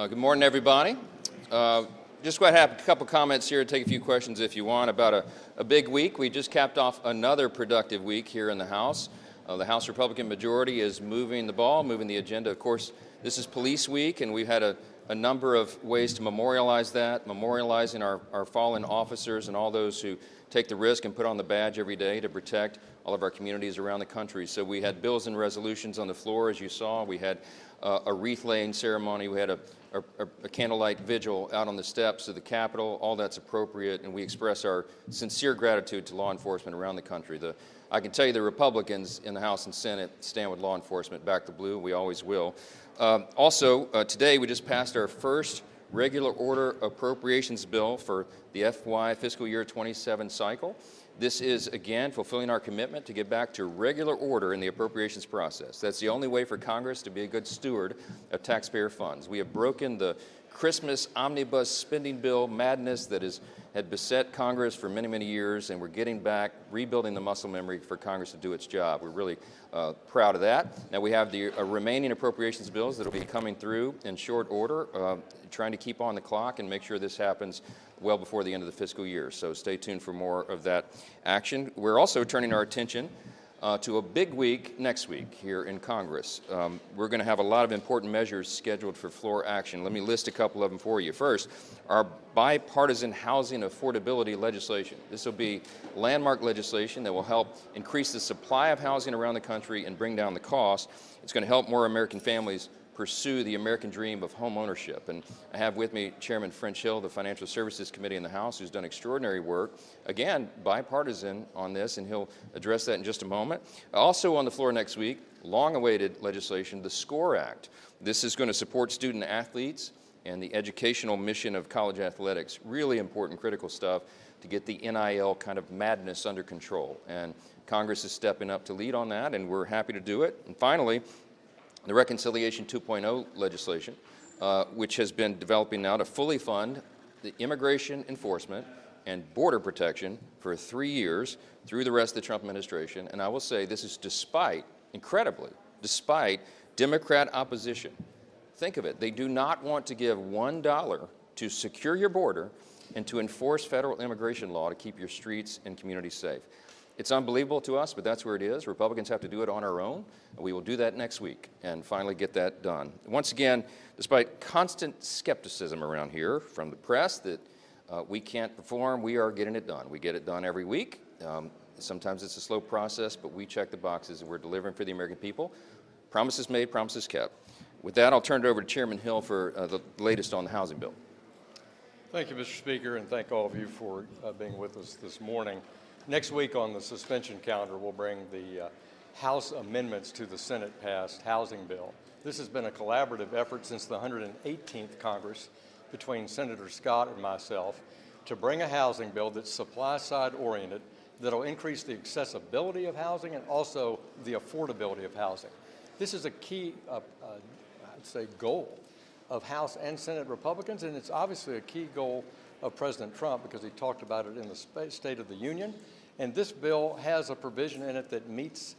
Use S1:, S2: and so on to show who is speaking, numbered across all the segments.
S1: Good morning, everybody. Just going to have a couple comments here, take a few questions if you want about a big week. We just capped off another productive week here in the House. The House Republican majority is moving the ball, moving the agenda. Of course, this is Police Week, and we've had a number of ways to memorialize that, memorializing our fallen officers and all those who take the risk and put on the badge every day to protect all of our communities around the country. So we had bills and resolutions on the floor, as you saw. We had a wreath-laying ceremony. We had a candlelight vigil out on the steps of the Capitol. All that's appropriate, and we express our sincere gratitude to law enforcement around the country. I can tell you the Republicans in the House and Senate stand with law enforcement, back the blue. We always will. Today we just passed our first regular order appropriations bill for the FY fiscal year 27 cycle. This is, again, fulfilling our commitment to get back to regular order in the appropriations process. That's the only way for Congress to be a good steward of taxpayer funds. We have broken the Christmas omnibus spending bill madness that had beset Congress for many, many years, and we're getting back, rebuilding the muscle memory for Congress to do its job. We're really proud of that. Now we have the remaining appropriations bills that will be coming through in short order, trying to keep on the clock and make sure this happens well before the end of the fiscal year. So stay tuned for more of that action. We're also turning our attention to a big week next week here in Congress. We're going to have a lot of important measures scheduled for floor action. Let me list a couple of them for you. First, our bipartisan housing affordability legislation. This will be landmark legislation that will help increase the supply of housing around the country and bring down the cost. It's going to help more American families pursue the American dream of home ownership. And I have with me Chairman French Hill, the Financial Services Committee in the House, who's done extraordinary work, again, bipartisan on this, and he'll address that in just a moment. Also on the floor next week, long-awaited legislation, the SCORE Act. This is going to support student athletes and the educational mission of college athletics. Really important, critical stuff to get the NIL kind of madness under control. And Congress is stepping up to lead on that, and we're happy to do it. And finally, the Reconciliation 2.0 legislation, which has been developing now to fully fund the immigration enforcement and border protection for 3 years through the rest of the Trump administration. And I will say this is despite, incredibly, despite Democrat opposition. Think of it. They do not want to give $1 to secure your border and to enforce federal immigration law to keep your streets and communities safe. It's unbelievable to us, but that's where it is. Republicans have to do it on our own, and we will do that next week and finally get that done. Once again, despite constant skepticism around here from the press that we can't perform, we are getting it done. We get it done every week. Sometimes it's a slow process, but we check the boxes and we're delivering for the American people. Promises made, promises kept. With that, I'll turn it over to Chairman Hill for the latest on the housing bill.
S2: Thank you, Mr. Speaker, and thank all of you for being with us this morning. Next week on the suspension calendar, we'll bring the House amendments to the Senate-passed housing bill. This has been a collaborative effort since the 118th Congress between Senator Scott and myself to bring a housing bill that's supply-side oriented, that will increase the accessibility of housing and also the affordability of housing. This is a key, I'd say, goal of House and Senate Republicans, and it's obviously a key goal of President Trump because he talked about it in the State of the Union. And this bill has a provision in it that meets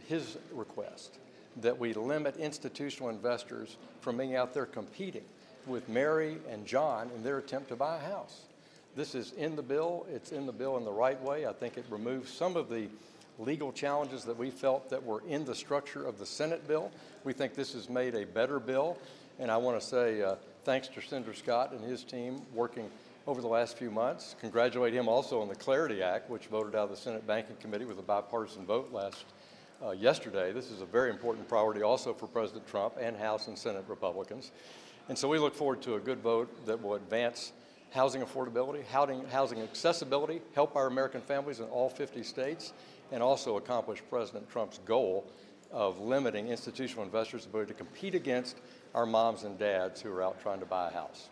S2: his request, that we limit institutional investors from being out there competing with Mary and John in their attempt to buy a house. This is in the bill. It's in the bill in the right way. I think it removes some of the legal challenges that we felt that were in the structure of the Senate bill. We think this has made a better bill. And I want to say thanks to Senator Scott and his team working over the last few months. Congratulate him also on the Clarity Act, which voted out of the Senate Banking Committee with a bipartisan vote yesterday. This is a very important priority also for President Trump and House and Senate Republicans. And so we look forward to a good vote that will advance housing affordability, housing accessibility, help our American families in all 50 states, and also accomplish President Trump's goal of limiting institutional investors' ability to compete against our moms and dads who are out trying to buy a house.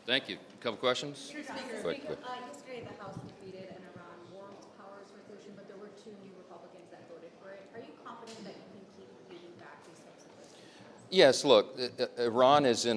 S1: Thank you. A couple questions?
S3: Mr. Speaker, yesterday the House defeated an Iran War Powers resolution, but there were 2 new Republicans that voted for it. Are you confident that you can keep beating back these types of resolutions?
S1: Yes, look, Iran is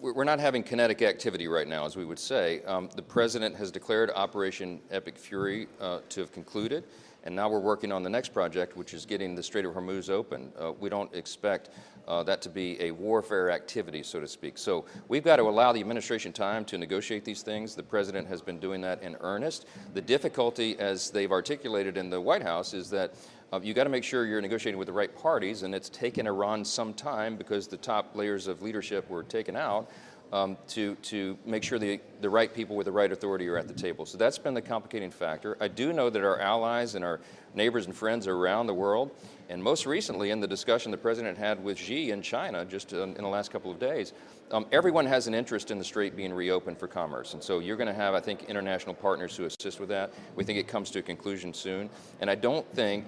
S1: we're not having kinetic activity right now, as we would say. The president has declared Operation Epic Fury to have concluded, And now we're working on the next project, which is getting the Strait of Hormuz open. We don't expect that to be a warfare activity, so to speak. So we've got to allow the administration time to negotiate these things. The president has been doing that in earnest. The difficulty, as they've articulated in the White House, is that you got to make sure you're negotiating with the right parties, and it's taken Iran some time because the top layers of leadership were taken out to make sure the right people with the right authority are at the table. So that's been the complicating factor. I do know that our allies and our neighbors and friends around the world, and most recently in the discussion the president had with Xi in China just in the last couple of days, everyone has an interest in the strait being reopened for commerce. And so you're going to have, I think, international partners who assist with that. We think it comes to a conclusion soon. And I don't think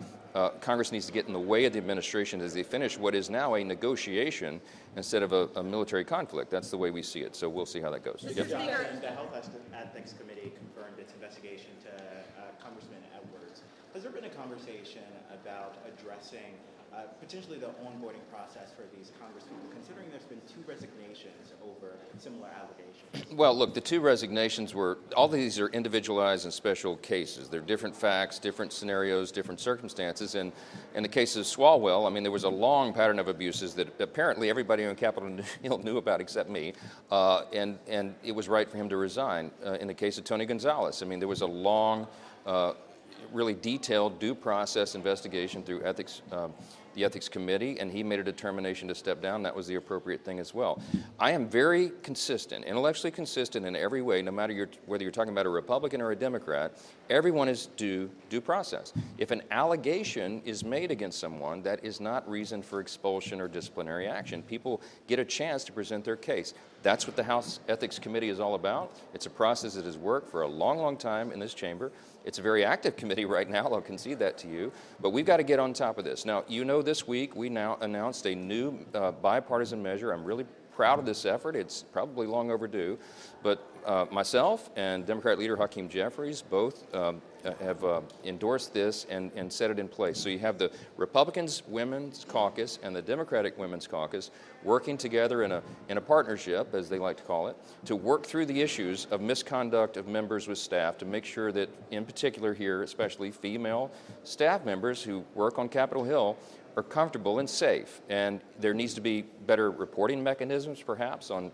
S1: Congress needs to get in the way of the administration as they finish what is now a negotiation instead of a military conflict. That's the way we see it. So we'll see how that goes.
S4: Mr. Speaker, the Health Ethics Committee confirmed its investigation to Congressman Edwards. Has there been a conversation about addressing potentially the onboarding process for these congressmen, considering there's been 2 resignations over similar allegations?
S1: Well, look, the 2 resignations were, all of these are individualized and special cases. They're different facts, different scenarios, different circumstances. And in the case of Swalwell, I mean, there was a long pattern of abuses that apparently everybody on Capitol Hill knew about except me, and it was right for him to resign. In the case of Tony Gonzalez, I mean, there was a long, really detailed due process investigation through the Ethics Committee, and he made a determination to step down. That was the appropriate thing as well. I am very consistent, intellectually consistent in every way, no matter whether you're talking about a Republican or a Democrat. Everyone is due process. If an allegation is made against someone, that is not reason for expulsion or disciplinary action. People get a chance to present their case. That's what the House Ethics Committee is all about. It's a process that has worked for a long, long time in this chamber. It's a very active committee right now, I'll concede that to you, but we've got to get on top of this. Now, you know, this week we now announced a new bipartisan measure. I'm really proud of this effort. It's probably long overdue, but myself and Democrat leader Hakeem Jeffries both have endorsed this and set it in place. So you have the Republicans Women's Caucus and the Democratic Women's Caucus working together in a partnership, as they like to call it, to work through the issues of misconduct of members with staff, to make sure that, in particular here, especially female staff members who work on Capitol Hill are comfortable and safe. And there needs to be better reporting mechanisms, perhaps, on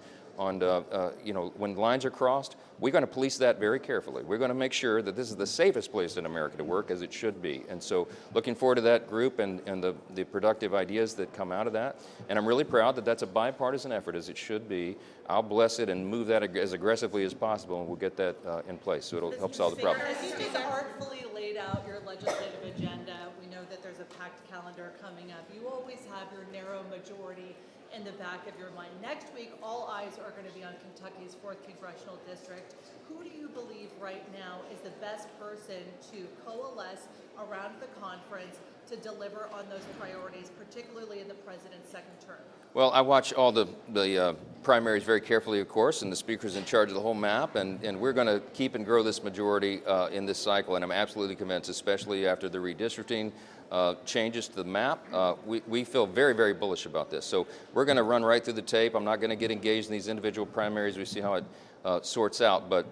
S1: you know, when lines are crossed. We're going to police that very carefully. We're going to make sure that this is the safest place in America to work, as it should be. And so looking forward to that group and the productive ideas that come out of that. And I'm really proud that that's a bipartisan effort, as it should be. I'll bless it and move that as aggressively as possible, and we'll get that in place, so it'll help solve the problem.
S5: As you just artfully laid out your legislative agenda, we know that there's a packed calendar coming up. You always have your narrow majority in the back of your mind. Next week, all eyes are going to be on Kentucky's 4th Congressional District. Who do you believe right now is the best person to coalesce around the conference to deliver on those priorities, particularly in the president's second term?
S1: Well, I watch all the primaries very carefully, of course, and the speaker's in charge of the whole map, and we're going to keep and grow this majority in this cycle, and I'm absolutely convinced, especially after the redistricting changes to the map, we feel very, very bullish about this. So we're going to run right through the tape. I'm not going to get engaged in these individual primaries. We see how it sorts out, but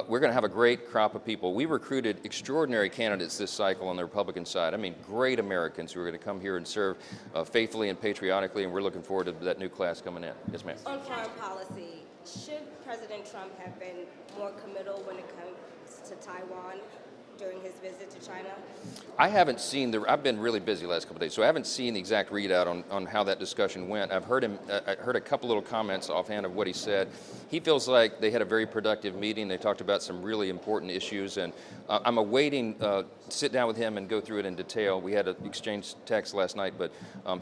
S1: we're going to have a great crop of people. We recruited extraordinary candidates this cycle on the Republican side. I mean, great Americans who are going to come here and serve faithfully and patriotically, and we're looking forward to that new class coming in. Yes, ma'am.
S6: On foreign policy, should President Trump have been more committal when it comes to Taiwan during his visit to China?
S1: I haven't seen I've been really busy the last couple of days, so I haven't seen the exact readout on how that discussion went. I've heard I heard a couple little comments offhand of what he said. He feels like they had a very productive meeting. They talked about some really important issues, and I'm awaiting to sit down with him and go through it in detail. We had an exchange text last night, but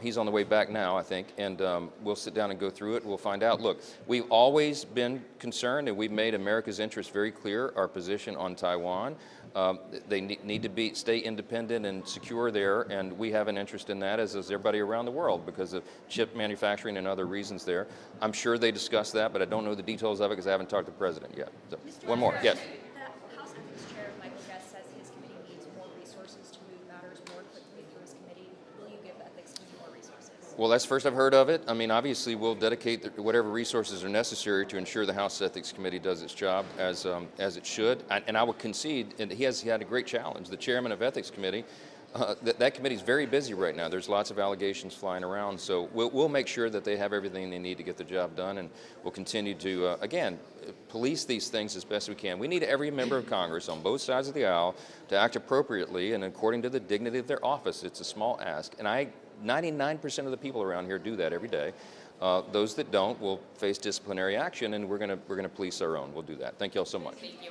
S1: he's on the way back now, I think, and we'll sit down and go through it. We'll find out. Look, we've always been concerned, and we've made America's interest very clear, our position on Taiwan. They need to stay independent and secure there, and we have an interest in that, as does everybody around the world, because of chip manufacturing and other reasons there. I'm sure they discussed that, but I don't know the details of it because I haven't talked to the president yet. So, one more, yes.
S3: The House Ethics Chair, Michael Guest, says his committee needs more resources to move matters more quickly through his committee. Will you give the Ethics Committee more resources?
S1: Well, that's the first I've heard of it. I mean, obviously, we'll dedicate whatever resources are necessary to ensure the House Ethics Committee does its job as it should. And I would concede, and he had a great challenge. The chairman of Ethics Committee, that committee is very busy right now. There's lots of allegations flying around. So we'll make sure that they have everything they need to get the job done, and we'll continue to, again, police these things as best we can. We need every member of Congress on both sides of the aisle to act appropriately and according to the dignity of their office. It's a small ask, and 99% of the people around here do that every day. Those that don't will face disciplinary action, and we're going to police our own. We'll do that. Thank you all so much.
S7: Thank you.